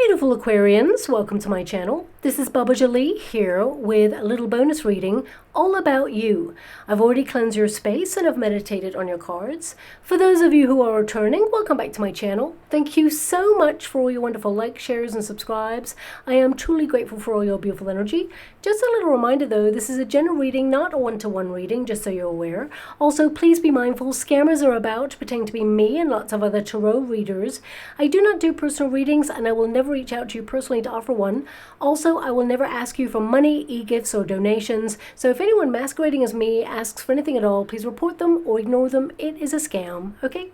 beautiful Aquarians, welcome to my channel. This is Baba Jolie here with a little bonus reading all about you. I've already cleansed your space and I've meditated on your cards. For those of you who are returning, welcome back to my channel. Thank you so much for all your wonderful likes, shares and subscribes. I am truly grateful for all your beautiful energy. Just a little reminder though, this is a general reading, not a one-to-one reading, just so you're aware. Also, please be mindful, scammers are about, pretending to be me and lots of other tarot readers. I do not do personal readings and I will never reach out to you personally to offer one. Also, I will never ask you for money, e-gifts or donations. So if anyone masquerading as me asks for anything at all, please report them or ignore them. It is a scam, okay?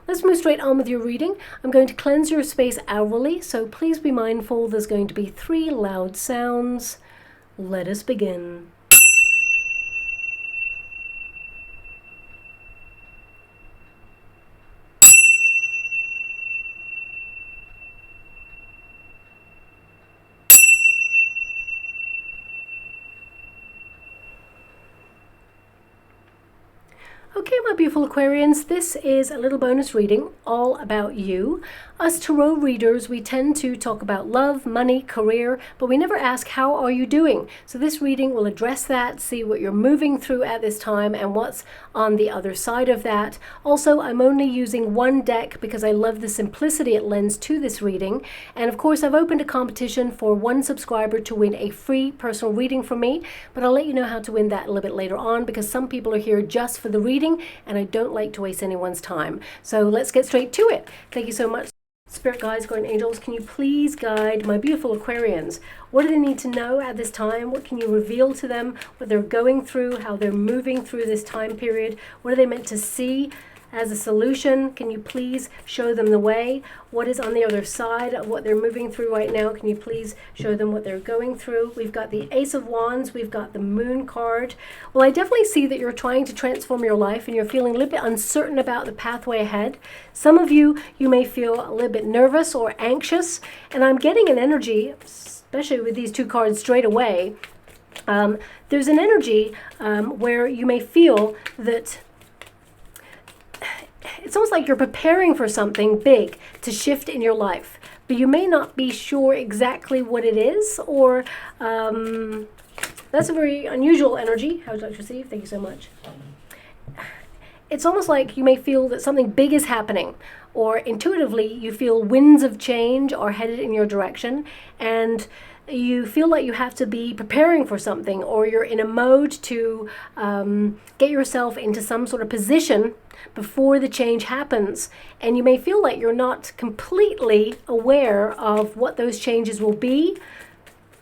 Let's move straight on with your reading. I'm going to cleanse your space hourly, so please be mindful. There's going to be 3 loud sounds. Let us begin. Okay, my beautiful Aquarians, this is a little bonus reading all about you. Us tarot readers, we tend to talk about love, money, career, but we never ask, how are you doing? So this reading will address that, see what you're moving through at this time and what's on the other side of that. Also, I'm only using one deck because I love the simplicity it lends to this reading. And of course, I've opened a competition for 1 subscriber to win a free personal reading from me, but I'll let you know how to win that a little bit later on because some people are here just for the reading and I don't like to waste anyone's time. So let's get straight to it. Thank you so much. Spirit guides, guardian angels, can you please guide my beautiful Aquarians? What do they need to know at this time? What can you reveal to them? What they're going through, how they're moving through this time period? What are they meant to see as a solution? Can you please show them the way? What is on the other side of what they're moving through right now? Can you please show them what they're going through? We've got the Ace of Wands. We've got the Moon card. Well, I definitely see that you're trying to transform your life and you're feeling a little bit uncertain about the pathway ahead. Some of you, you may feel a little bit nervous or anxious. And I'm getting an energy, especially with these 2 cards straight away. There's an energy where you may feel that it's almost like you're preparing for something big to shift in your life, but you may not be sure exactly what it is, or that's a very unusual energy. How would you like to receive? Thank you so much. It's almost like you may feel that something big is happening, or intuitively you feel winds of change are headed in your direction, and you feel like you have to be preparing for something, or you're in a mode to get yourself into some sort of position before the change happens. And you may feel like you're not completely aware of what those changes will be,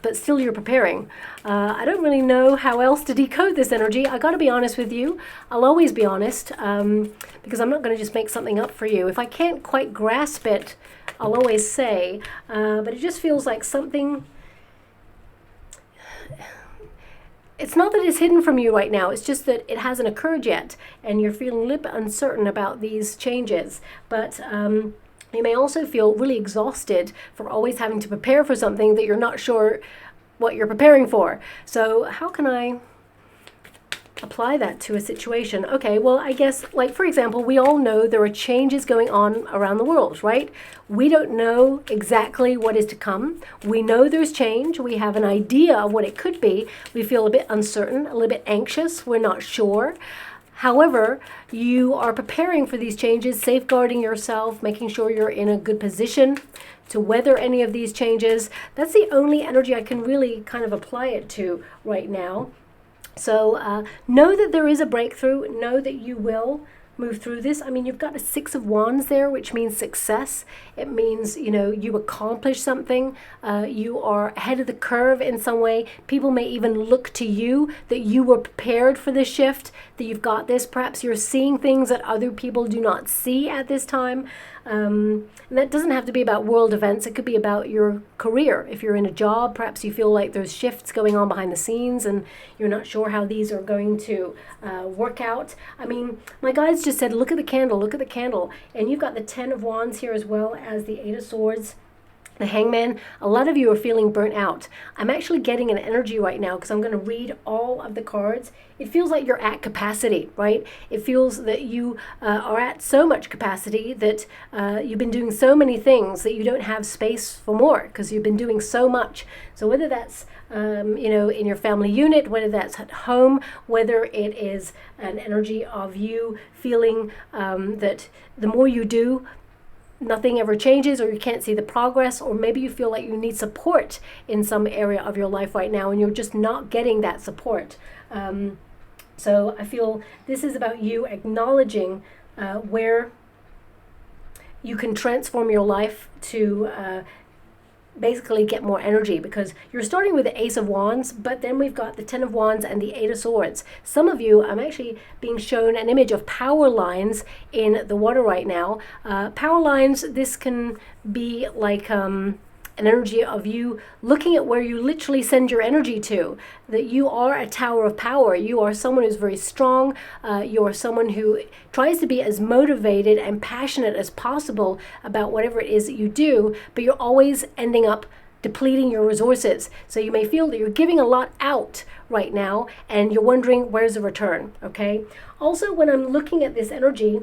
but still you're preparing. I don't really know how else to decode this energy. I got to be honest with you. I'll always be honest because I'm not going to just make something up for you. If I can't quite grasp it, I'll always say, but it just feels like something. It's not that it's hidden from you right now, it's just that it hasn't occurred yet and you're feeling a little bit uncertain about these changes. But you may also feel really exhausted for always having to prepare for something that you're not sure what you're preparing for. So how can I apply that to a situation? Okay, well, I guess, like, for example, we all know there are changes going on around the world, right? We don't know exactly what is to come. We know there's change. We have an idea of what it could be. We feel a bit uncertain, a little bit anxious. We're not sure. However, you are preparing for these changes, safeguarding yourself, making sure you're in a good position to weather any of these changes. That's the only energy I can really kind of apply it to right now. So know that there is a breakthrough. Know that you will move through this. I mean, you've got a 6 of Wands there, which means success. It means, you know, you accomplish something. You are ahead of the curve in some way. People may even look to you that you were prepared for this shift, that you've got this. Perhaps you're seeing things that other people do not see at this time. And that doesn't have to be about world events. It could be about your career. If you're in a job, perhaps you feel like there's shifts going on behind the scenes and you're not sure how these are going to work out. I mean, my guides just said, look at the candle, look at the candle. And you've got the 10 of Wands here as well as the 8 of Swords. The Hangman, a lot of you are feeling burnt out. I'm actually getting an energy right now because I'm going to read all of the cards. It feels like you're at capacity, right? It feels that you are at so much capacity that you've been doing so many things that you don't have space for more because you've been doing so much. So whether that's in your family unit, whether that's at home, whether it is an energy of you feeling that the more you do, nothing ever changes, or you can't see the progress, or maybe you feel like you need support in some area of your life right now and you're just not getting that support. So I feel this is about you acknowledging where you can transform your life to basically get more energy, because you're starting with the Ace of Wands, but then we've got the Ten of Wands and the Eight of Swords. Some of you, I'm actually being shown an image of power lines in the water right now. Power lines, this can be like an energy of you looking at where you literally send your energy to, that you are a tower of power. You are someone who's very strong. You are someone who tries to be as motivated and passionate as possible about whatever it is that you do, but you're always ending up depleting your resources. So you may feel that you're giving a lot out right now and you're wondering where's the return, okay? Also, when I'm looking at this energy,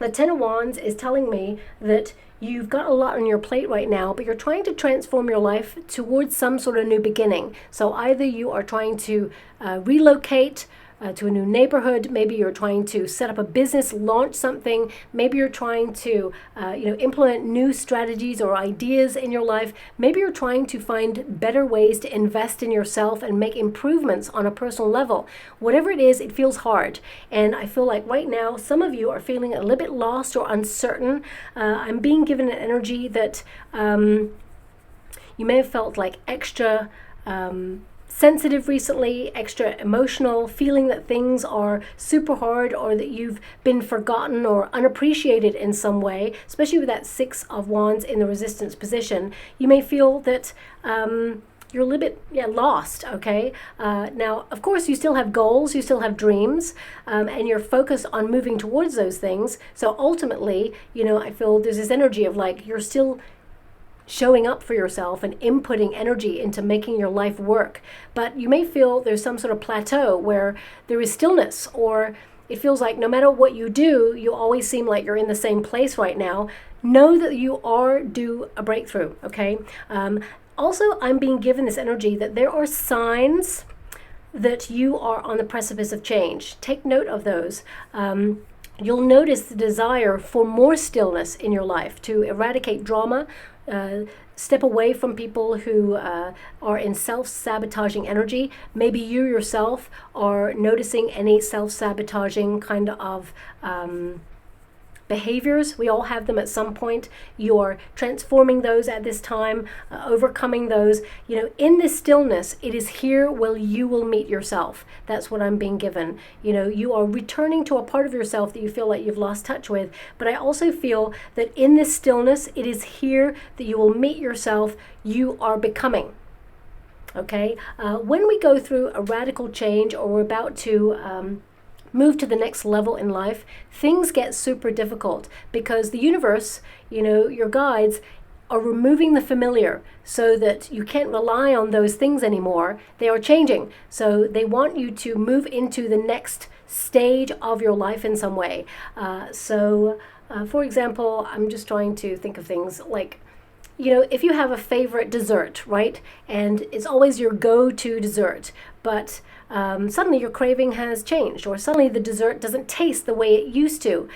the Ten of Wands is telling me that you've got a lot on your plate right now, but you're trying to transform your life towards some sort of new beginning. So either you are trying to relocate to a new neighborhood, maybe you're trying to set up a business, launch something, maybe you're trying to implement new strategies or ideas in your life, maybe you're trying to find better ways to invest in yourself and make improvements on a personal level. Whatever it is, it feels hard. And I feel like right now, some of you are feeling a little bit lost or uncertain. I'm being given an energy that you may have felt like extra sensitive recently, extra emotional, feeling that things are super hard or that you've been forgotten or unappreciated in some way, especially with that Six of Wands in the resistance position. You may feel that you're a little bit lost, okay? Now, of course, you still have goals, you still have dreams, and you're focused on moving towards those things. So ultimately, I feel there's this energy of like you're still showing up for yourself and inputting energy into making your life work. But you may feel there's some sort of plateau where there is stillness, or it feels like no matter what you do, you always seem like you're in the same place right now. Know that you are due a breakthrough, okay? Also, I'm being given this energy that there are signs that you are on the precipice of change. Take note of those. You'll notice the desire for more stillness in your life, to eradicate drama, step away from people who are in self-sabotaging energy. Maybe you yourself are noticing any self-sabotaging kind of behaviors. We all have them at some point. You're transforming those at this time, overcoming those. In this stillness, it is here where you will meet yourself. That's what I'm being given. You are returning to a part of yourself that you feel like you've lost touch with. But I also feel that in this stillness, it is here that you will meet yourself. You are becoming. Okay? When we go through a radical change, or we're about to move to the next level in life, things get super difficult because the universe, your guides, are removing the familiar so that you can't rely on those things anymore. They are changing. So they want you to move into the next stage of your life in some way. For example, I'm just trying to think of things like, if you have a favorite dessert, right? And it's always your go-to dessert, but suddenly your craving has changed, or suddenly the dessert doesn't taste the way it used to.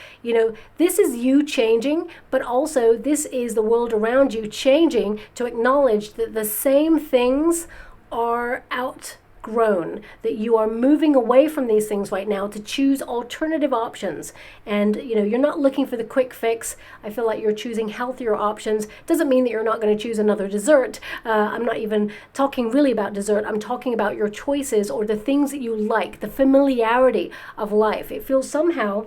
This is you changing, but also this is the world around you changing to acknowledge that the same things are outgrown, that you are moving away from these things right now to choose alternative options. And you're not looking for the quick fix. I feel like you're choosing healthier options. Doesn't mean that you're not going to choose another dessert. I'm not even talking really about dessert. I'm talking about your choices or the things that you like, the familiarity of life. It feels somehow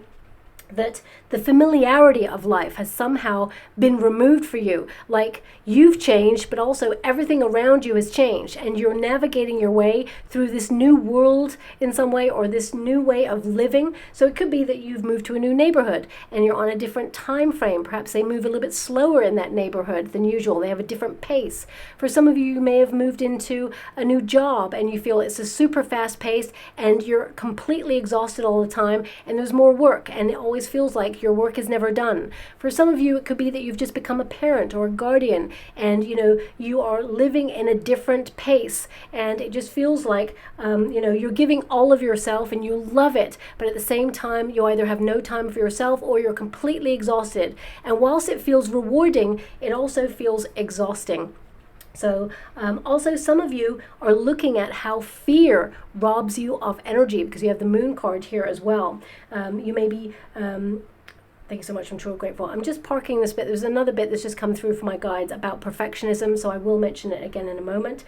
that the familiarity of life has somehow been removed for you. Like you've changed, but also everything around you has changed, and you're navigating your way through this new world in some way, or this new way of living. So it could be that you've moved to a new neighborhood and you're on a different time frame. Perhaps they move a little bit slower in that neighborhood than usual. They have a different pace. For some of you, you may have moved into a new job and you feel it's a super fast pace and you're completely exhausted all the time, and there's more work, and it always feels like your work is never done. For some of you, it could be that you've just become a parent or a guardian, and you are living in a different pace, and it just feels like you're giving all of yourself and you love it, but at the same time you either have no time for yourself or you're completely exhausted. And whilst it feels rewarding, it also feels exhausting. So also some of you are looking at how fear robs you of energy, because you have the moon card here as well. You may be, thank you so much, I'm truly grateful. I'm just parking this bit. There's another bit that's just come through from my guides about perfectionism, so I will mention it again in a moment.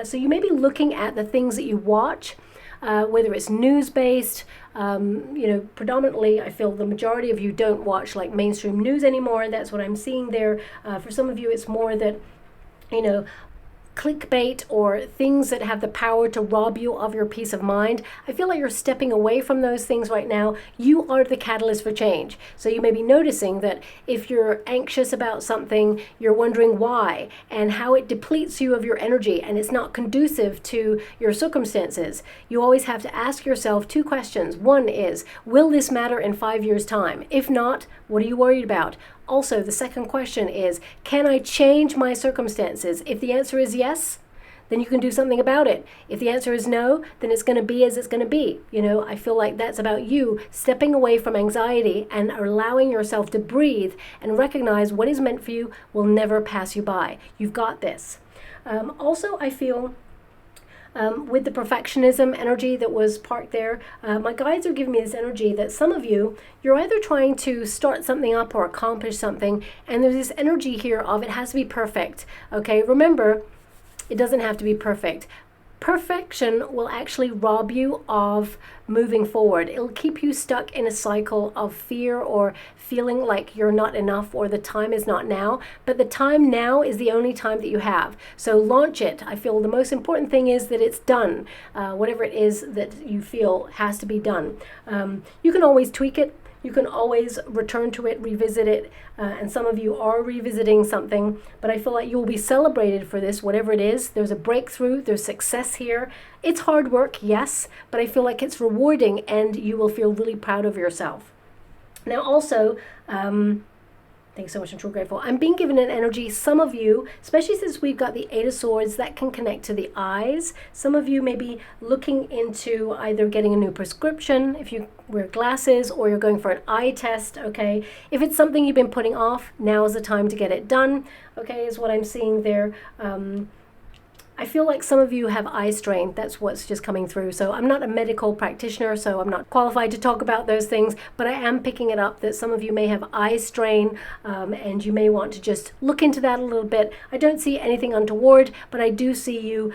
So you may be looking at the things that you watch, whether it's news-based. Predominantly I feel the majority of you don't watch like mainstream news anymore. That's what I'm seeing there. For some of you, it's more that clickbait or things that have the power to rob you of your peace of mind. I feel like you're stepping away from those things right now. You are the catalyst for change. So you may be noticing that if you're anxious about something, you're wondering why and how it depletes you of your energy and it's not conducive to your circumstances. You always have to ask yourself two questions. One is, will this matter in 5 years' time? If not, what are you worried about? Also, the second question is, can I change my circumstances? If the answer is yes, then you can do something about it. If the answer is no, then it's going to be as it's going to be. I feel like that's about you stepping away from anxiety and allowing yourself to breathe and recognize what is meant for you will never pass you by. You've got this. Also, I feel with the perfectionism energy that was parked there, my guides are giving me this energy that some of you, you're either trying to start something up or accomplish something, and there's this energy here of it has to be perfect. Okay, remember, it doesn't have to be perfect. Perfection will actually rob you of moving forward. It'll keep you stuck in a cycle of fear or feeling like you're not enough or the time is not now. But the time now is the only time that you have. So launch it. I feel the most important thing is that it's done. Whatever it is that you feel has to be done. You can always tweak it. You can always return to it, revisit it, and some of you are revisiting something, but I feel like you'll be celebrated for this, whatever it is. There's a breakthrough, there's success here. It's hard work, yes, but I feel like it's rewarding and you will feel really proud of yourself. Now also, thanks so much, I'm truly grateful. I'm being given an energy, some of you, especially since we've got the Eight of Swords, that can connect to the eyes. Some of you may be looking into either getting a new prescription, if you wear glasses, or you're going for an eye test, okay? If it's something you've been putting off, now is the time to get it done, okay, is what I'm seeing there. I feel like some of you have eye strain. That's what's just coming through. So I'm not a medical practitioner, so I'm not qualified to talk about those things, but I am picking it up that some of you may have eye strain, and you may want to just look into that a little bit. I don't see anything untoward, but I do see you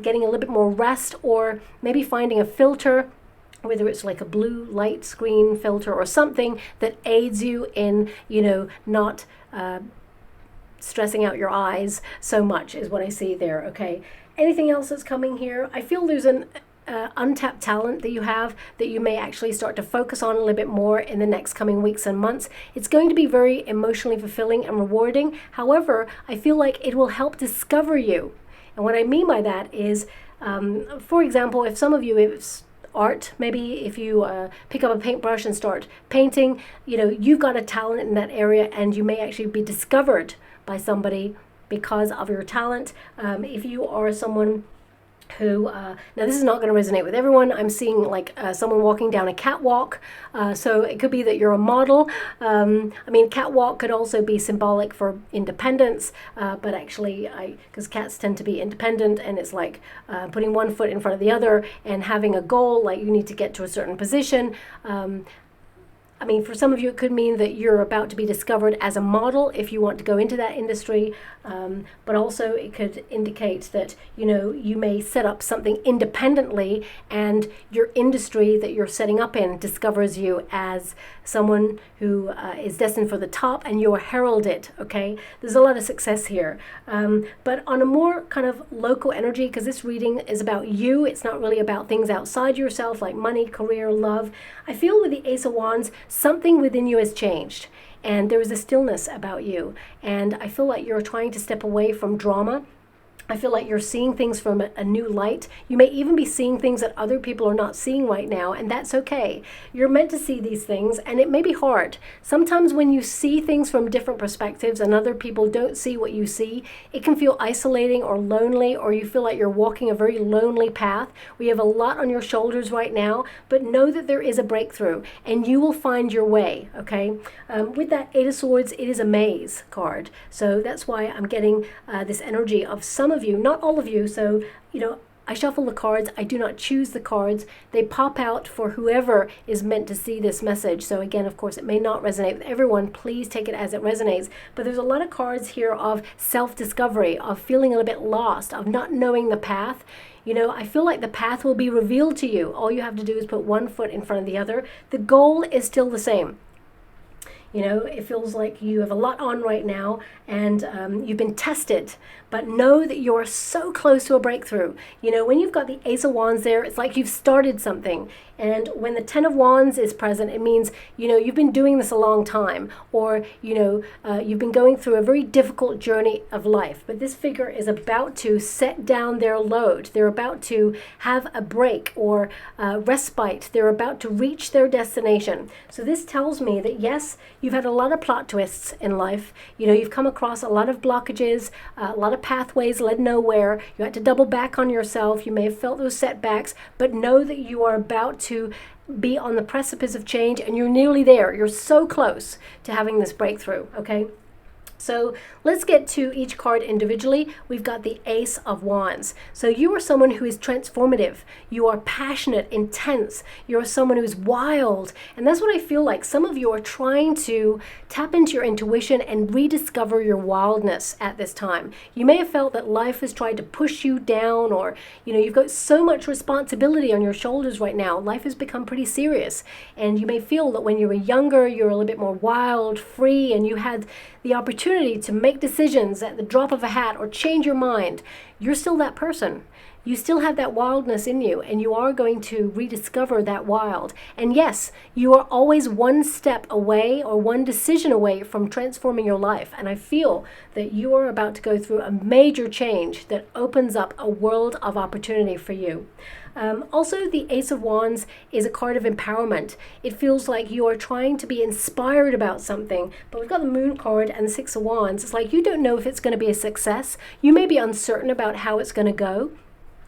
getting a little bit more rest, or maybe finding a filter, whether it's like a blue light screen filter or something that aids you in, not stressing out your eyes so much is what I see there, okay? Anything else that's coming here? I feel there's an untapped talent that you have that you may actually start to focus on a little bit more in the next coming weeks and months. It's going to be very emotionally fulfilling and rewarding. However, I feel like it will help discover you. And what I mean by that is, for example, if some of you, it's art, maybe if you pick up a paintbrush and start painting, you've got a talent in that area and you may actually be discovered by somebody because of your talent. If you are someone who, now this is not going to resonate with everyone. I'm seeing like someone walking down a catwalk. So it could be that you're a model. Catwalk could also be symbolic for independence, but actually, because cats tend to be independent, and it's like putting one foot in front of the other and having a goal, like you need to get to a certain position. I mean, for some of you, it could mean that you're about to be discovered as a model if you want to go into that industry. But also it could indicate that, you may set up something independently and your industry that you're setting up in discovers you as someone who is destined for the top, and you're heralded, okay? There's a lot of success here. But on a more kind of local energy, because this reading is about you, it's not really about things outside yourself like money, career, love. I feel with the Ace of Wands, something within you has changed. And there is a stillness about you. And I feel like you're trying to step away from drama. I feel like you're seeing things from a new light. You may even be seeing things that other people are not seeing right now, and that's okay. You're meant to see these things, and it may be hard. Sometimes when you see things from different perspectives and other people don't see what you see, it can feel isolating or lonely, or you feel like you're walking a very lonely path. We have a lot on your shoulders right now, but know that there is a breakthrough, and you will find your way, okay? With that Eight of Swords, it is a maze card. So that's why I'm getting this energy of some of you, not all of you. So, I shuffle the cards. I do not choose the cards. They pop out for whoever is meant to see this message. So again, of course, it may not resonate with everyone. Please take it as it resonates. But there's a lot of cards here of self-discovery, of feeling a little bit lost, of not knowing the path. I feel like the path will be revealed to you. All you have to do is put one foot in front of the other. The goal is still the same. It feels like you have a lot on right now, and you've been tested, but know that you're so close to a breakthrough. When you've got the Ace of Wands there, it's like you've started something. And when the Ten of Wands is present, it means, you've been doing this a long time, or, you've been going through a very difficult journey of life. But this figure is about to set down their load. They're about to have a break or respite. They're about to reach their destination. So this tells me that, yes, you've had a lot of plot twists in life. You've come across a lot of blockages, a lot of pathways led nowhere. You had to double back on yourself. You may have felt those setbacks, but know that you are about to be on the precipice of change, and you're nearly there. You're so close to having this breakthrough, okay? So let's get to each card individually. We've got the Ace of Wands. So you are someone who is transformative. You are passionate, intense. You're someone who's wild. And that's what I feel like. Some of you are trying to tap into your intuition and rediscover your wildness at this time. You may have felt that life has tried to push you down, or, you've got so much responsibility on your shoulders right now. Life has become pretty serious. And you may feel that when you were younger, you're a little bit more wild, free, and you had the opportunity to make decisions at the drop of a hat or change your mind. You're still that person. You still have that wildness in you, and you are going to rediscover that wild. And yes, you are always one step away or one decision away from transforming your life. And I feel that you are about to go through a major change that opens up a world of opportunity for you. Also, the Ace of Wands is a card of empowerment. It feels like you are trying to be inspired about something, but we've got the Moon card and the Six of Wands. It's like you don't know if it's going to be a success. You may be uncertain about how it's going to go.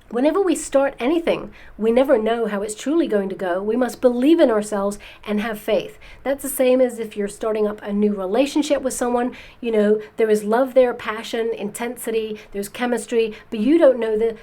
Whenever we start anything, we never know how it's truly going to go. We must believe in ourselves and have faith. That's the same as if you're starting up a new relationship with someone. There is love there, passion, intensity, there's chemistry, but you don't know the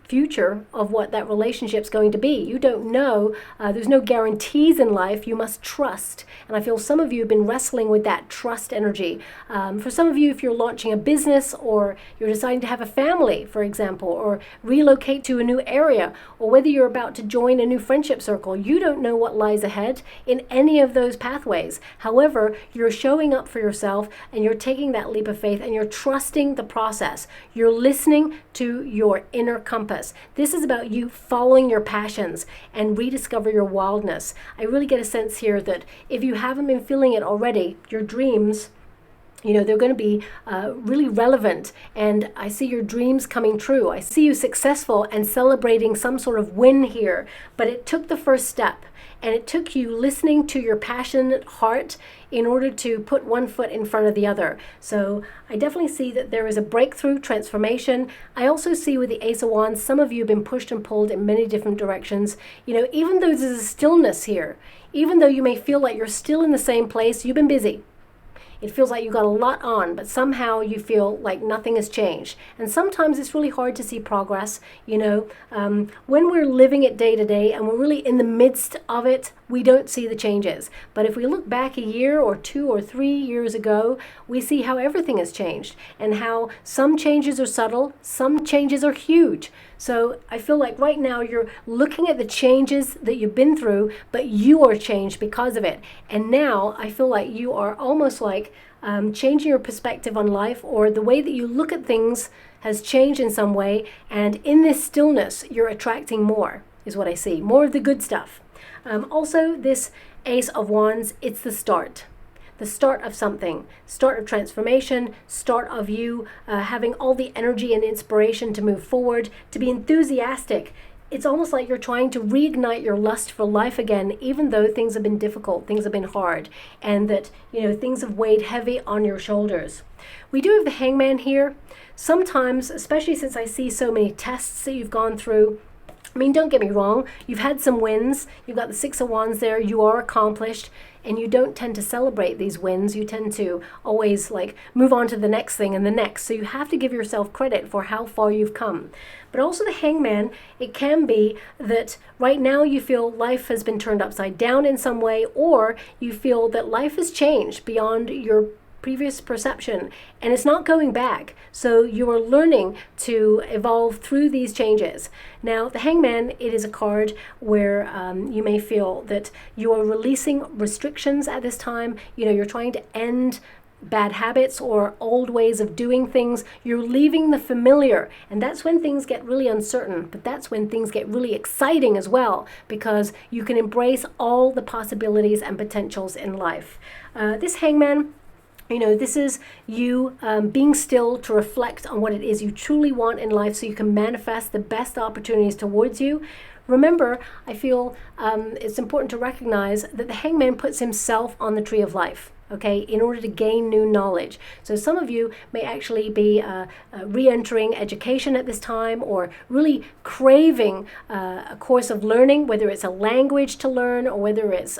future of what that relationship's going to be. You don't know. There's no guarantees in life. You must trust. And I feel some of you have been wrestling with that trust energy. For some of you, if you're launching a business, or you're deciding to have a family, for example, or relocate to a new area, or whether you're about to join a new friendship circle, you don't know what lies ahead in any of those pathways. However, you're showing up for yourself, and you're taking that leap of faith, and you're trusting the process. You're listening to your inner compass. This is about you following your passions and rediscover your wildness. I really get a sense here that if you haven't been feeling it already, your dreams, they're going to be really relevant, and I see your dreams coming true. I see you successful and celebrating some sort of win here, but it took the first step. And it took you listening to your passionate heart in order to put one foot in front of the other. So I definitely see that there is a breakthrough transformation. I also see with the Ace of Wands, some of you have been pushed and pulled in many different directions. Even though there's a stillness here, even though you may feel like you're still in the same place, you've been busy. It feels like you got a lot on, but somehow you feel like nothing has changed. And sometimes it's really hard to see progress. When we're living it day to day and we're really in the midst of it, we don't see the changes. But if we look back a year or 2 or 3 years ago, we see how everything has changed and how some changes are subtle, some changes are huge. So I feel like right now you're looking at the changes that you've been through, but you are changed because of it. And now I feel like you are almost like changing your perspective on life, or the way that you look at things has changed in some way. And in this stillness, you're attracting more, is what I see. More of the good stuff. Also, this Ace of Wands, it's the start of something, start of transformation, start of you having all the energy and inspiration to move forward, to be enthusiastic. It's almost like you're trying to reignite your lust for life again, even though things have been difficult, things have been hard, and that, things have weighed heavy on your shoulders. We do have the Hangman here. Sometimes, especially since I see so many tests that you've gone through, don't get me wrong, you've had some wins. You've got the Six of Wands there. You are accomplished, and you don't tend to celebrate these wins. You tend to always move on to the next thing and the next. So you have to give yourself credit for how far you've come. But also the Hangman, it can be that right now you feel life has been turned upside down in some way, or you feel that life has changed beyond your previous perception, and it's not going back. So you are learning to evolve through these changes. Now, the Hangman, it is a card where you may feel that you are releasing restrictions at this time. You're trying to end bad habits or old ways of doing things. You're leaving the familiar, and that's when things get really uncertain, but that's when things get really exciting as well, because you can embrace all the possibilities and potentials in life. This Hangman, this is you being still to reflect on what it is you truly want in life, so you can manifest the best opportunities towards you. Remember, I feel it's important to recognize that the Hangman puts himself on the tree of life, okay, in order to gain new knowledge. So some of you may actually be re-entering education at this time, or really craving a course of learning, whether it's a language to learn, or whether it's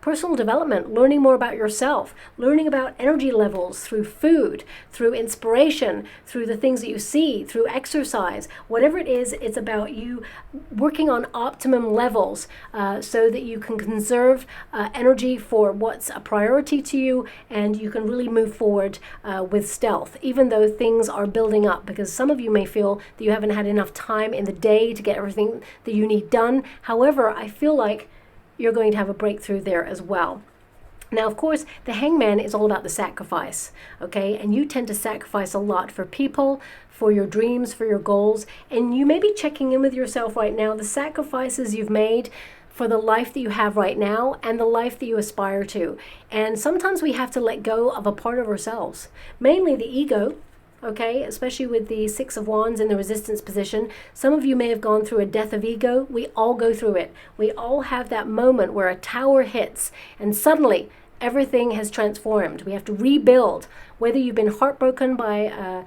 personal development, learning more about yourself, learning about energy levels through food, through inspiration, through the things that you see, through exercise. Whatever it is, it's about you working on optimum levels so that you can conserve energy for what's a priority to you, and you can really move forward with stealth, even though things are building up, because some of you may feel that you haven't had enough time in the day to get everything that you need done. However, I feel like you're going to have a breakthrough there as well. Now, of course, the Hangman is all about the sacrifice, okay? And you tend to sacrifice a lot for people, for your dreams, for your goals, and you may be checking in with yourself right now, the sacrifices you've made for the life that you have right now and the life that you aspire to. And sometimes we have to let go of a part of ourselves, mainly the ego, okay, especially with the Six of Wands in the resistance position. Some of you may have gone through a death of ego. We all go through it. We all have that moment where a tower hits and suddenly everything has transformed. We have to rebuild. Whether you've been heartbroken by a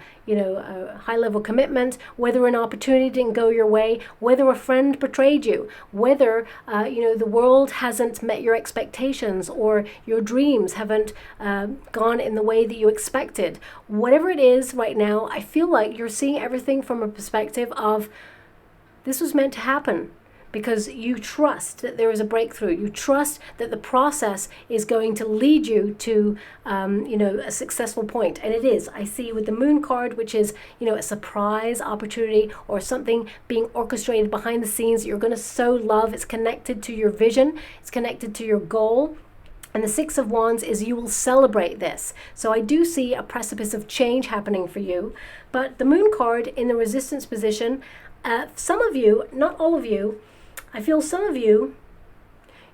high-level commitment, whether an opportunity didn't go your way, whether a friend betrayed you, whether the world hasn't met your expectations, or your dreams haven't gone in the way that you expected. Whatever it is right now, I feel like you're seeing everything from a perspective of this was meant to happen, because you trust that there is a breakthrough. You trust that the process is going to lead you to, a successful point. And it is. I see with the Moon card, which is, a surprise opportunity or something being orchestrated behind the scenes that you're going to so love. It's connected to your vision. It's connected to your goal. And the Six of Wands is you will celebrate this. So I do see a precipice of change happening for you. But the Moon card in the resistance position, some of you, not all of you, I feel some of you,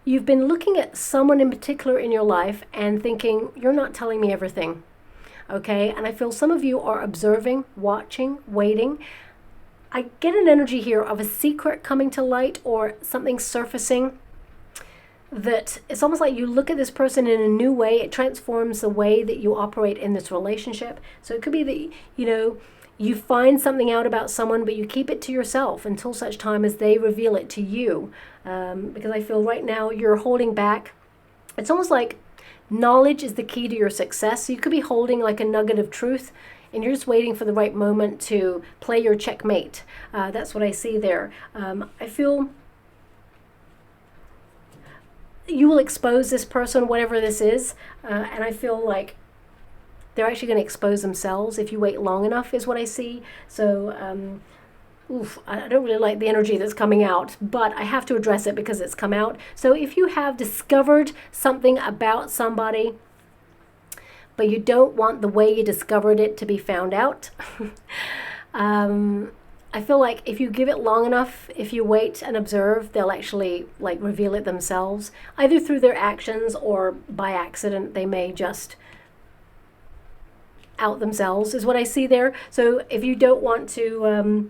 you've been looking at someone in particular in your life and thinking, you're not telling me everything, okay? And I feel some of you are observing, watching, waiting. I get an energy here of a secret coming to light, or something surfacing, that it's almost like you look at this person in a new way. It transforms the way that you operate in this relationship. So it could be that, you find something out about someone, but you keep it to yourself until such time as they reveal it to you. Because I feel right now you're holding back. It's almost like Knowledge is the key to your success. So you could be holding like a nugget of truth, and you're just waiting for the right moment to play your checkmate. That's what I see there. I feel you will expose this person, whatever this is, and I feel like they're actually going to expose themselves if you wait long enough, is what I see. So, I don't really like the energy that's coming out, but I have to address it because it's come out. So if you have discovered something about somebody, but you don't want the way you discovered it to be found out, I feel like if you give it long enough, if you wait and observe, they'll actually like reveal it themselves, either through their actions or by accident. They may just out themselves, is what I see there. So if you don't want to,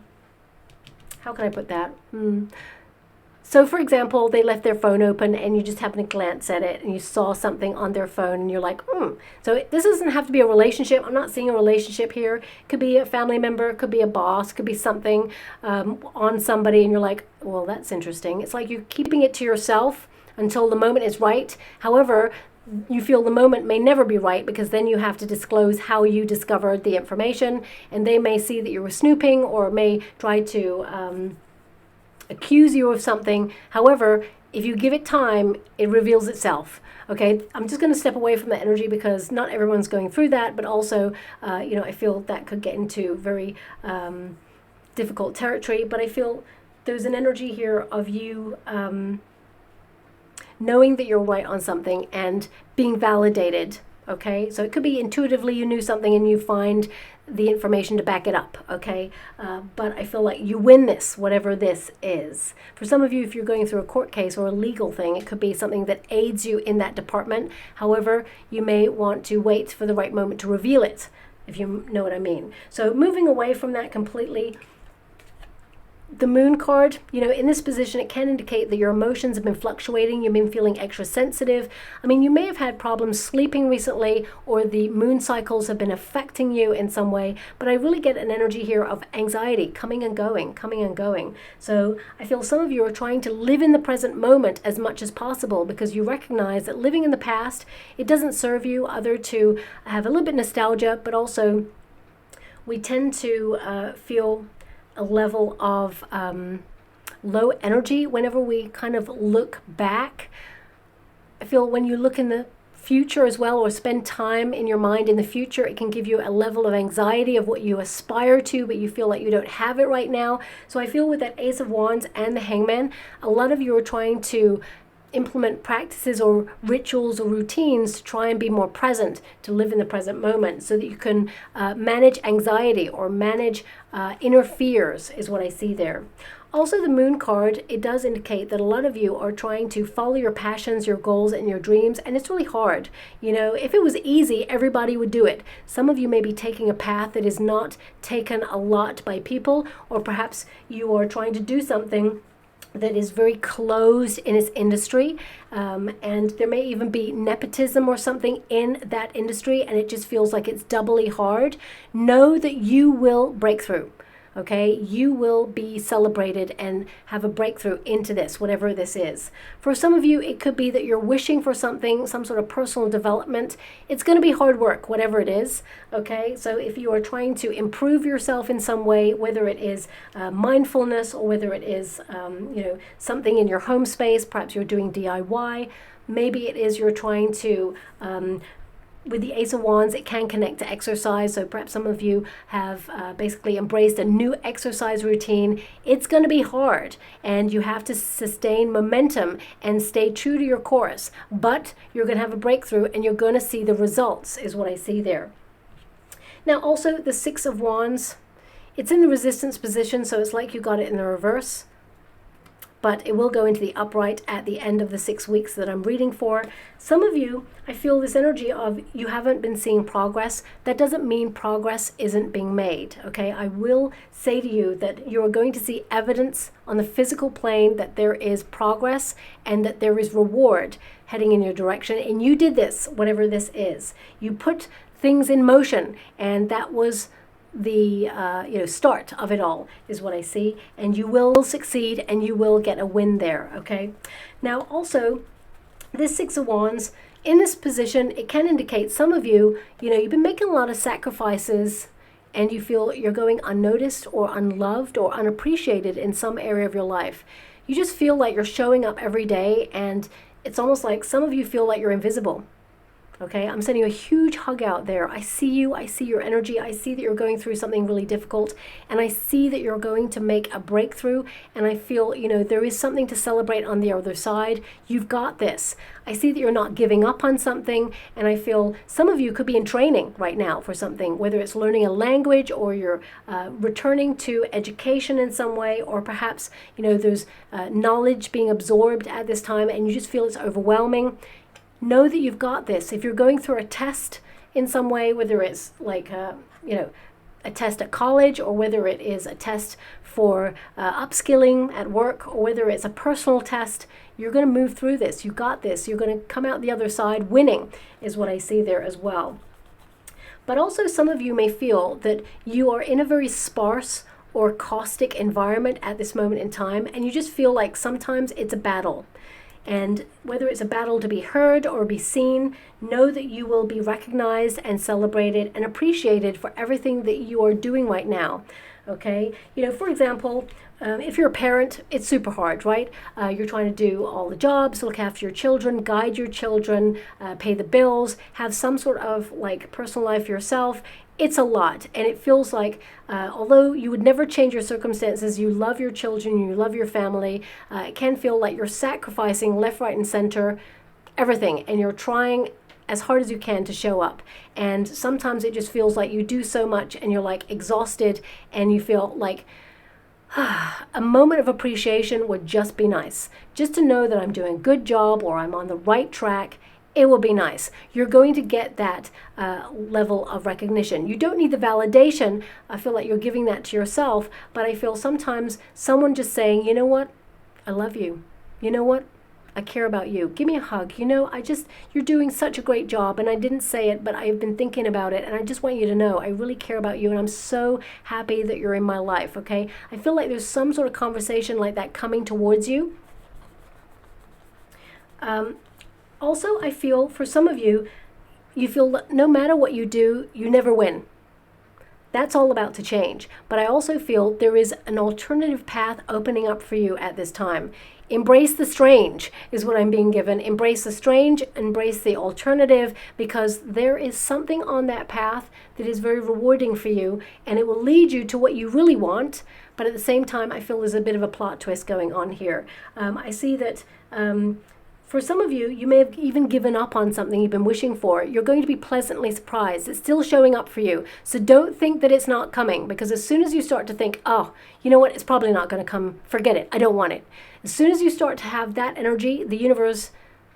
how can I put that? So for example, they left their phone open and you just happen to glance at it and you saw something on their phone and you're like, So this doesn't have to be a relationship. I'm not seeing a relationship here. It could be a family member, it could be a boss, it could be something on somebody, and you're like, well, that's interesting. It's like you're keeping it to yourself until the moment is right. However, you feel the moment may never be right, because then you have to disclose how you discovered the information, and they may see that you were snooping or may try to accuse you of something. However, if you give it time, it reveals itself. Okay, I'm just going to step away from that energy because not everyone's going through that, but also, I feel that could get into very difficult territory. But I feel there's an energy here of you knowing that you're right on something and being validated. Okay, so it could be intuitively you knew something and you find the information to back it up. Okay, but I feel like you win this, whatever this is. For some of you, if you're going through a court case or a legal thing, it could be something that aids you in that department. However, you may want to wait for the right moment to reveal it, if you know what I mean. So moving away from that completely, the moon card, in this position, it can indicate that your emotions have been fluctuating. You've been feeling extra sensitive. I mean, you may have had problems sleeping recently, or the moon cycles have been affecting you in some way. But I really get an energy here of anxiety coming and going, coming and going. So I feel some of you are trying to live in the present moment as much as possible, because you recognize that living in the past, it doesn't serve you, other to have a little bit nostalgia, but also we tend to feel a level of low energy whenever we kind of look back. I feel when you look in the future as well, or spend time in your mind in the future, it can give you a level of anxiety of what you aspire to, but you feel like you don't have it right now. So I feel with that Ace of Wands and the Hangman, a lot of you are trying to implement practices or rituals or routines to try and be more present, to live in the present moment, so that you can manage anxiety or manage inner fears, is what I see there. Also, the moon card, it does indicate that a lot of you are trying to follow your passions, your goals, and your dreams, and it's really hard. If it was easy, everybody would do it. Some of you may be taking a path that is not taken a lot by people, or perhaps you are trying to do something that is very closed in its industry, and there may even be nepotism or something in that industry, and it just feels like it's doubly hard. Know that you will break through. Okay, you will be celebrated and have a breakthrough into this, whatever this is. For some of you, it could be that you're wishing for something, some sort of personal development. It's going to be hard work, whatever it is. Okay, so if you are trying to improve yourself in some way, whether it is mindfulness, or whether it is something in your home space, perhaps you're doing DIY. Maybe it is you're trying to with the Ace of Wands, it can connect to exercise. So perhaps some of you have basically embraced a new exercise routine. It's going to be hard, and you have to sustain momentum and stay true to your course. But you're going to have a breakthrough, and you're going to see the results, is what I see there. Now, also the Six of Wands, it's in the resistance position, so it's like you got it in the reverse. But it will go into the upright at the end of the 6 weeks that I'm reading for. Some of you, I feel this energy of you haven't been seeing progress. That doesn't mean progress isn't being made, okay? I will say to you that you are going to see evidence on the physical plane that there is progress and that there is reward heading in your direction. And you did this, whatever this is. You put things in motion, and that was the start of it all, is what I see, and you will succeed and you will get a win there. Okay, now also this Six of Wands, in this position, it can indicate some of you, you've been making a lot of sacrifices and you feel you're going unnoticed or unloved or unappreciated in some area of your life. You just feel like you're showing up every day, and it's almost like some of you feel like you're invisible. Okay, I'm sending you a huge hug out there. I see you, I see your energy, I see that you're going through something really difficult, and I see that you're going to make a breakthrough, and I feel, there is something to celebrate on the other side. You've got this. I see that you're not giving up on something, and I feel some of you could be in training right now for something, whether it's learning a language or you're returning to education in some way, or perhaps, there's knowledge being absorbed at this time and you just feel it's overwhelming. Know that you've got this. If you're going through a test in some way, whether it's like a test at college, or whether it is a test for upskilling at work, or whether it's a personal test, you're going to move through this. You got this. You're going to come out the other side winning, is what I see there as well. But also some of you may feel that you are in a very sparse or caustic environment at this moment in time, and you just feel like sometimes it's a battle. And whether it's a battle to be heard or be seen, know that you will be recognized and celebrated and appreciated for everything that you are doing right now. Okay? For example, if you're a parent, it's super hard, right? You're trying to do all the jobs, look after your children, guide your children, pay the bills, have some sort of like personal life yourself. It's a lot, and it feels like although you would never change your circumstances, you love your children, you love your family, it can feel like you're sacrificing left, right, and center, everything, and you're trying as hard as you can to show up. And sometimes it just feels like you do so much and you're like exhausted, and you feel like a moment of appreciation would just be nice. Just to know that I'm doing a good job or I'm on the right track. It will be nice. You're going to get that level of recognition. You don't need the validation. I feel like you're giving that to yourself, but I feel sometimes someone just saying, you know what? I love you. You know what? I care about you. Give me a hug. You're doing such a great job, and I didn't say it, but I've been thinking about it, and I just want you to know I really care about you, and I'm so happy that you're in my life, okay? I feel like there's some sort of conversation like that coming towards you. Also, I feel for some of you, you feel that no matter what you do, you never win. That's all about to change. But I also feel there is an alternative path opening up for you at this time. Embrace the strange is what I'm being given. Embrace the strange, embrace the alternative, because there is something on that path that is very rewarding for you, and it will lead you to what you really want. But at the same time, I feel there's a bit of a plot twist going on here. I see that for some of you, you may have even given up on something you've been wishing for. You're going to be pleasantly surprised. It's still showing up for you. So don't think that it's not coming, because as soon as you start to think, oh, you know what, it's probably not going to come, forget it, I don't want it. As soon as you start to have that energy, the universe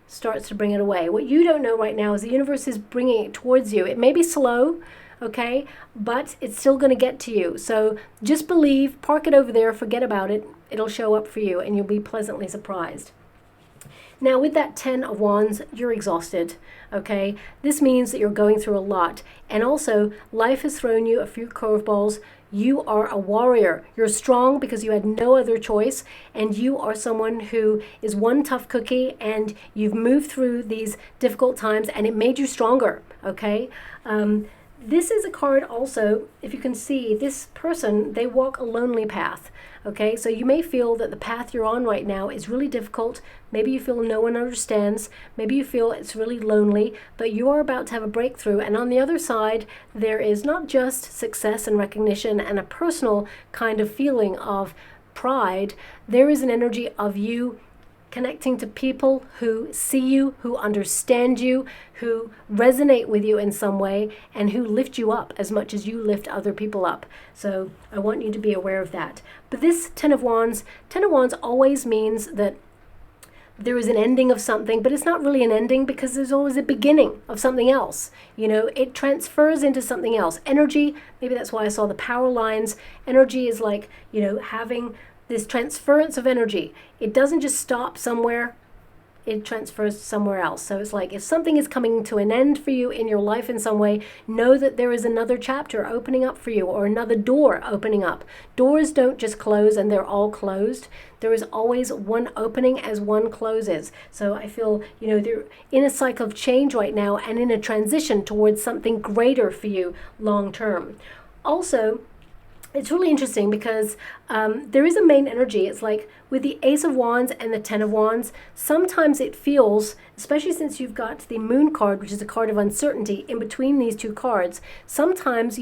starts to bring it away. What you don't know right now is the universe is bringing it towards you. It may be slow, okay, but it's still going to get to you. So just believe, park it over there, forget about it. It'll show up for you, and you'll be pleasantly surprised. Now, with that 10 of Wands, you're exhausted, okay? This means that you're going through a lot. And also, life has thrown you a few curveballs. You are a warrior. You're strong because you had no other choice. And you are someone who is one tough cookie, and you've moved through these difficult times, and it made you stronger, okay? This is a card also, if you can see, this person, they walk a lonely path. Okay, so you may feel that the path you're on right now is really difficult. Maybe you feel no one understands. Maybe you feel it's really lonely, but you are about to have a breakthrough. And on the other side, there is not just success and recognition and a personal kind of feeling of pride. There is an energy of you connecting to people who see you, who understand you, who resonate with you in some way, and who lift you up as much as you lift other people up. So I want you to be aware of that. But this 10 of Wands always means that there is an ending of something, but it's not really an ending, because there's always a beginning of something else. It transfers into something else. Energy, maybe that's why I saw the power lines. Energy is like, having this transference of energy. It doesn't just stop somewhere it transfers somewhere else. So it's like if something is coming to an end for you in your life in some way, know that there is another chapter opening up for you, or another door opening up. Doors don't just close and they're all closed. There is always one opening as one closes. So I feel, they're in a cycle of change right now and in a transition towards something greater for you long term. Also, it's really interesting because there is a main energy. It's like with the Ace of Wands and the Ten of Wands, sometimes it feels, especially since you've got the Moon card, which is a card of uncertainty, in between these two cards, sometimes,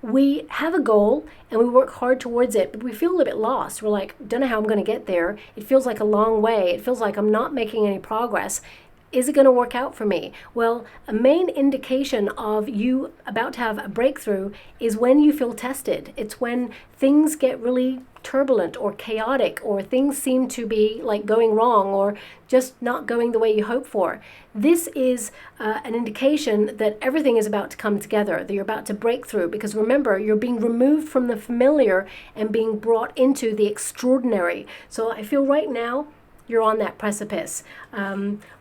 we have a goal and we work hard towards it, but we feel a little bit lost. We're like, don't know how I'm going to get there. It feels like a long way. It feels like I'm not making any progress. Is it going to work out for me? Well, a main indication of you about to have a breakthrough is when you feel tested. It's when things get really turbulent or chaotic, or things seem to be like going wrong or just not going the way you hope for. This is an indication that everything is about to come together, that you're about to break through, because remember, you're being removed from the familiar and being brought into the extraordinary. So I feel right now, you're on that precipice.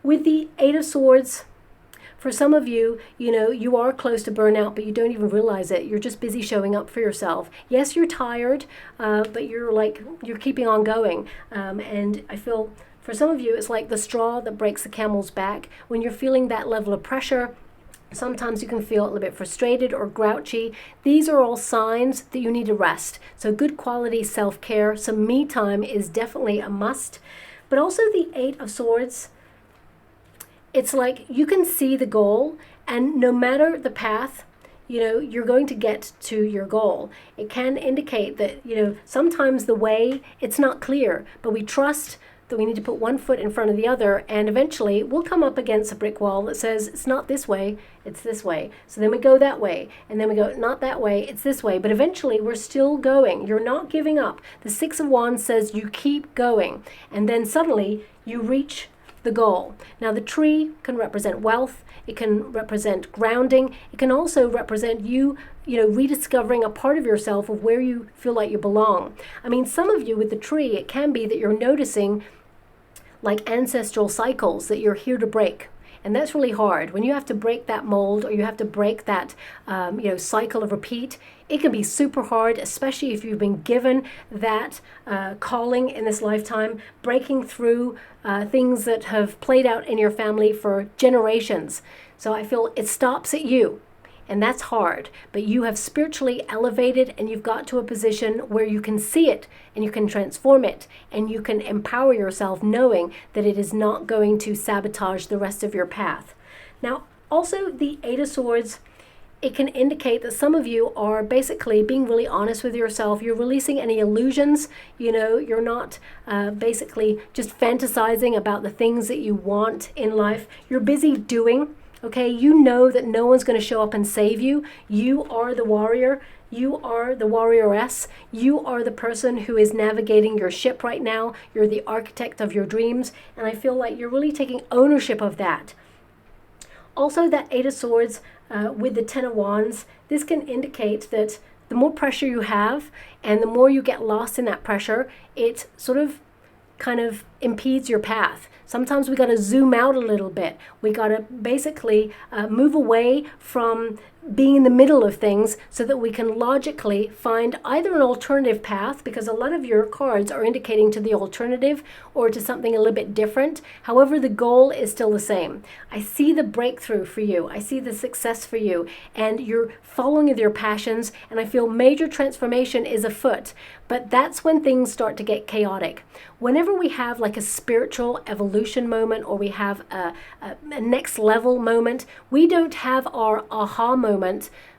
With the Eight of Swords, for some of you, you are close to burnout, but you don't even realize it. You're just busy showing up for yourself. Yes, you're tired, but you're keeping on going. And I feel for some of you, it's like the straw that breaks the camel's back. When you're feeling that level of pressure, sometimes you can feel a little bit frustrated or grouchy. These are all signs that you need to rest. So good quality self-care, some me time is definitely a must. But also the Eight of Swords, it's like you can see the goal, and no matter the path, you're going to get to your goal. It can indicate that, sometimes the way, it's not clear, but we trust that we need to put one foot in front of the other, and eventually we'll come up against a brick wall that says it's not this way, it's this way. So then we go that way, and then we go not that way, it's this way, but eventually we're still going. You're not giving up. The Six of Wands says you keep going, and then suddenly you reach the goal. Now the tree can represent wealth, it can represent grounding, it can also represent you rediscovering a part of yourself of where you feel like you belong. I mean, some of you with the tree, it can be that you're noticing like ancestral cycles that you're here to break. And that's really hard. When you have to break that mold, or you have to break that cycle of repeat, it can be super hard, especially if you've been given that calling in this lifetime, breaking through things that have played out in your family for generations. So I feel it stops at you. And that's hard, but you have spiritually elevated, and you've got to a position where you can see it and you can transform it, and you can empower yourself knowing that it is not going to sabotage the rest of your path. Now, also the Eight of Swords, it can indicate that some of you are basically being really honest with yourself. You're releasing any illusions. You're not basically just fantasizing about the things that you want in life. You're busy doing. Okay, you know that no one's going to show up and save you. You are the warrior. You are the warrioress. You are the person who is navigating your ship right now. You're the architect of your dreams. And I feel like you're really taking ownership of that. Also, that Eight of Swords with the Ten of Wands, this can indicate that the more pressure you have and the more you get lost in that pressure, it sort of kind of impedes your path. Sometimes we got to zoom out a little bit. We got to basically move away from being in the middle of things so that we can logically find either an alternative path, because a lot of your cards are indicating to the alternative or to something a little bit different. However, the goal is still the same. I see the breakthrough for you. I see the success for you, and you're following with your passions, and I feel major transformation is afoot. But that's when things start to get chaotic. Whenever we have like a spiritual evolution moment, or we have a next level moment, we don't have our aha moment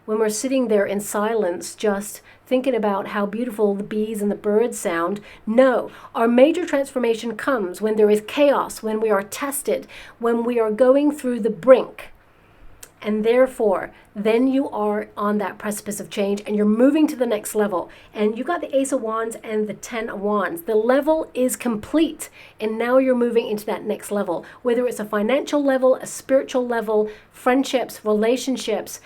when we're sitting there in silence just thinking about how beautiful the bees and the birds sound. No, our major transformation comes when there is chaos, when we are tested, when we are going through the brink. And therefore, then you are on that precipice of change, and you're moving to the next level. And you got the Ace of Wands and the Ten of Wands. The level is complete, and now you're moving into that next level. Whether it's a financial level, a spiritual level, friendships, relationships,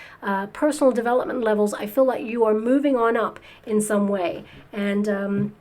personal development levels, I feel like you are moving on up in some way. And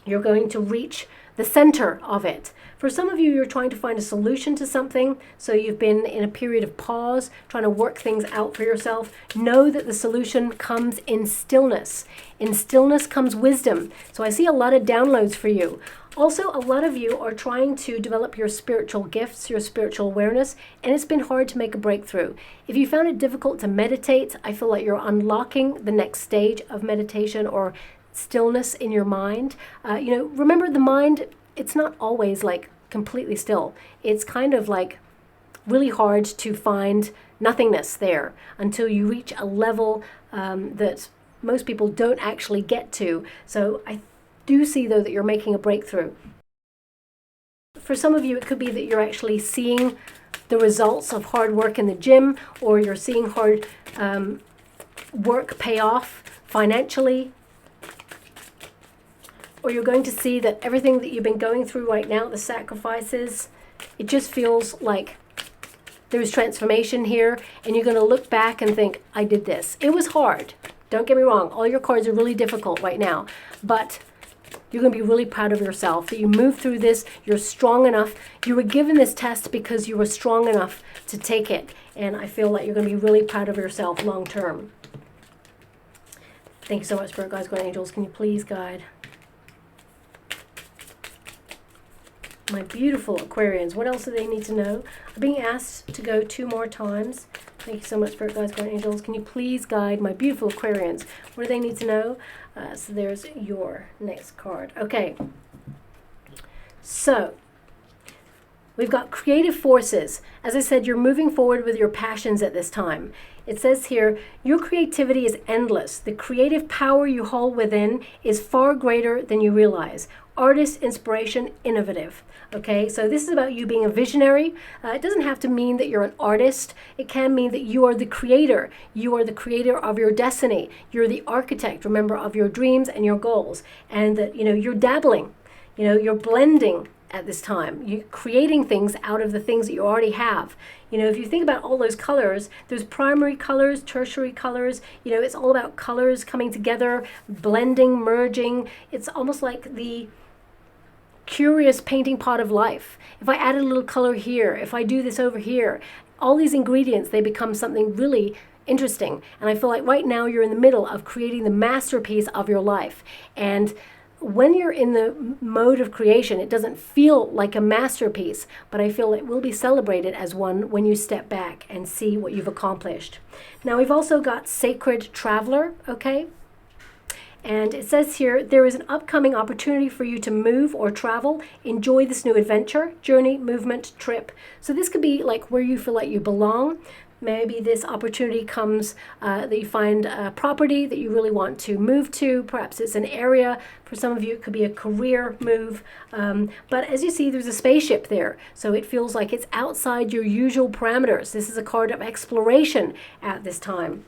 you're going to reach the center of it. For some of you, you're trying to find a solution to something, so you've been in a period of pause, trying to work things out for yourself. Know that the solution comes in stillness. In stillness comes wisdom. So I see a lot of downloads for you. Also, a lot of you are trying to develop your spiritual gifts, your spiritual awareness, and it's been hard to make a breakthrough. If you found it difficult to meditate, I feel like you're unlocking the next stage of meditation or stillness in your mind. Remember, the mind, it's not always like completely still. It's kind of like really hard to find nothingness there until you reach a level that most people don't actually get to. So I do see, though, that you're making a breakthrough. For some of you, it could be that you're actually seeing the results of hard work in the gym, or you're seeing hard work pay off financially, or you're going to see that everything that you've been going through right now, the sacrifices, it just feels like there's transformation here, and you're going to look back and think, I did this. It was hard. Don't get me wrong. All your cards are really difficult right now, but you're going to be really proud of yourself that you moved through this. You're strong enough. You were given this test because you were strong enough to take it. And I feel like you're going to be really proud of yourself long term. Thank you so much, Spirit Guides, Guardian Angels. Can you please guide my beautiful Aquarians? What else do they need to know? I'm being asked to go 2 more times. Thank you so much, Spirit Guides, Guardian Angels. Can you please guide my beautiful Aquarians? What do they need to know? So there's your next card. Okay. So we've got creative forces. As I said, you're moving forward with your passions at this time. It says here, your creativity is endless. The creative power you hold within is far greater than you realize. Artist, inspiration, innovative. Okay, so this is about you being a visionary. It doesn't have to mean that you're an artist. It can mean that you are the creator. You are the creator of your destiny. You're the architect, remember, of your dreams and your goals. And that, you're dabbling, you're blending at this time. You're creating things out of the things that you already have. If you think about all those colors, there's primary colors, tertiary colors. It's all about colors coming together, blending, merging. It's almost like the curious painting pot of life. If I add a little color here, if I do this over here, all these ingredients, they become something really interesting. And I feel like right now you're in the middle of creating the masterpiece of your life. And when you're in the mode of creation, it doesn't feel like a masterpiece, but I feel it will be celebrated as one when you step back and see what you've accomplished. Now, we've also got Sacred Traveler, okay? And it says here, there is an upcoming opportunity for you to move or travel. Enjoy this new adventure, journey, movement, trip. So this could be like where you feel like you belong. Maybe this opportunity comes that you find a property that you really want to move to. Perhaps it's an area. For some of you, it could be a career move. But as you see, there's a spaceship there. So it feels like it's outside your usual parameters. This is a card of exploration at this time.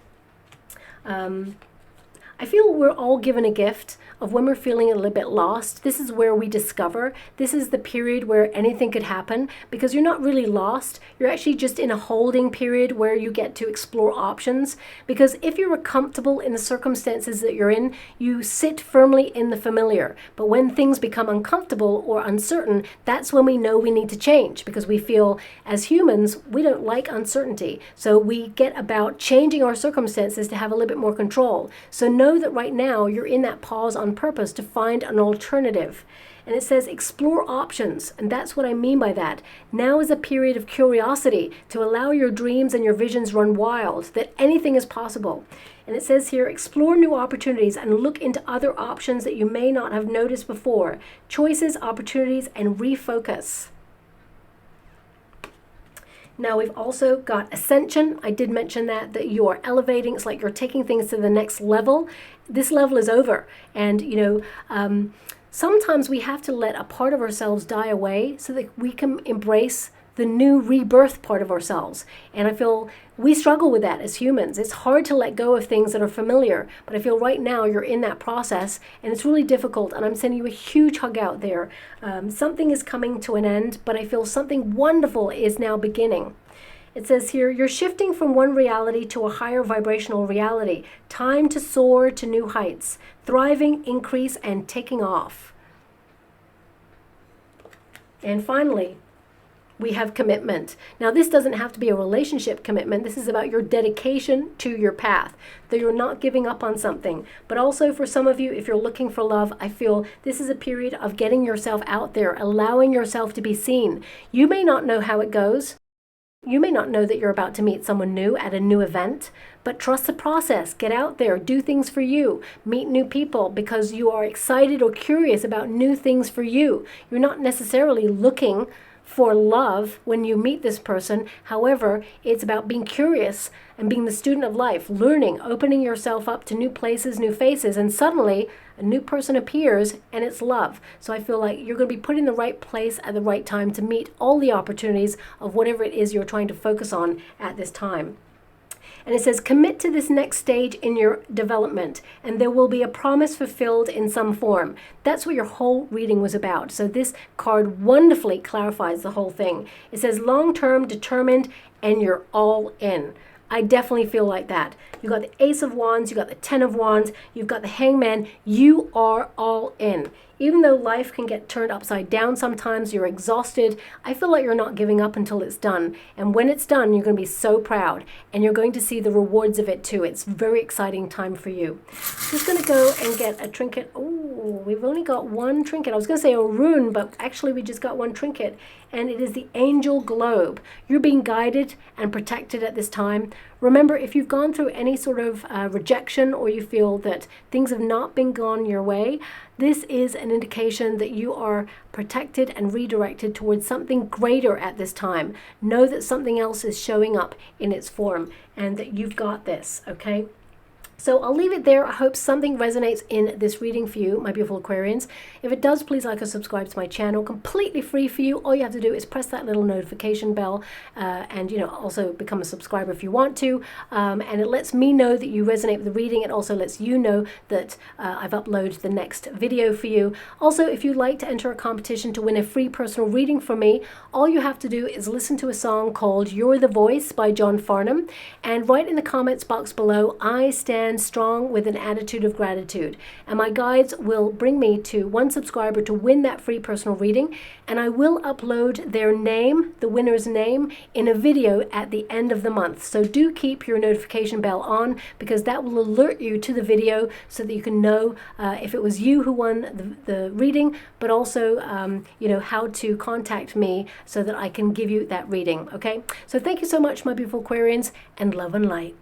I feel we're all given a gift of when we're feeling a little bit lost. This is where we discover. This is the period where anything could happen, because you're not really lost. You're actually just in a holding period where you get to explore options. Because if you're comfortable in the circumstances that you're in, you sit firmly in the familiar. But when things become uncomfortable or uncertain, that's when we know we need to change, because we feel as humans, we don't like uncertainty. So we get about changing our circumstances to have a little bit more control. So know that right now you're in that pause on purpose to find an alternative. And it says explore options, and that's what I mean by that. Now is a period of curiosity to allow your dreams and your visions run wild, that anything is possible. And it says here, explore new opportunities and look into other options that you may not have noticed before. Choices, opportunities, and refocus. Now we've also got ascension. I did mention that you are elevating. It's like you're taking things to the next level. This level is over. And, sometimes we have to let a part of ourselves die away so that we can embrace the new rebirth part of ourselves. And I feel we struggle with that as humans. It's hard to let go of things that are familiar, but I feel right now you're in that process and it's really difficult, and I'm sending you a huge hug out there. Something is coming to an end, but I feel something wonderful is now beginning. It says here, you're shifting from one reality to a higher vibrational reality. Time to soar to new heights. Thriving, increase, and taking off. And finally, we have commitment. Now, this doesn't have to be a relationship commitment. This is about your dedication to your path, that you're not giving up on something. But also for some of you, if you're looking for love, I feel this is a period of getting yourself out there, allowing yourself to be seen. You may not know how it goes. You may not know that you're about to meet someone new at a new event, but trust the process. Get out there, do things for you, meet new people because you are excited or curious about new things for you. You're not necessarily looking for love when you meet this person. However, it's about being curious and being the student of life, learning, opening yourself up to new places, new faces, and suddenly a new person appears and it's love. So I feel like you're going to be put in the right place at the right time to meet all the opportunities of whatever it is you're trying to focus on at this time. And it says, commit to this next stage in your development, and there will be a promise fulfilled in some form. That's what your whole reading was about. So this card wonderfully clarifies the whole thing. It says long-term, determined, and you're all in. I definitely feel like that. You've got the Ace of Wands, you've got the Ten of Wands, you've got the Hangman. You are all in. Even though life can get turned upside down sometimes, you're exhausted, I feel like you're not giving up until it's done. And when it's done, you're going to be so proud. And you're going to see the rewards of it too. It's a very exciting time for you. Just going to go and get a trinket. Oh, we've only got one trinket. I was going to say a rune, but actually we just got one trinket. And it is the Angel Globe. You're being guided and protected at this time. Remember, if you've gone through any sort of rejection or you feel that things have not been gone your way, this is an indication that you are protected and redirected towards something greater at this time. Know that something else is showing up in its form and that you've got this, okay? So I'll leave it there. I hope something resonates in this reading for you, my beautiful Aquarians. If it does, please like or subscribe to my channel. Completely free for you. All you have to do is press that little notification bell and, also become a subscriber if you want to. And it lets me know that you resonate with the reading. It also lets you know that I've uploaded the next video for you. Also, if you'd like to enter a competition to win a free personal reading from me, all you have to do is listen to a song called You're the Voice by John Farnham and write in the comments box below, I stand strong with an attitude of gratitude, and my guides will bring me to one subscriber to win that free personal reading, and I will upload their name, the winner's name, in a video at the end of the month. So do keep your notification bell on because that will alert you to the video so that you can know if it was you who won the reading, but also how to contact me so that I can give you that reading. Okay, so thank you so much, my beautiful Aquarians, and love and light.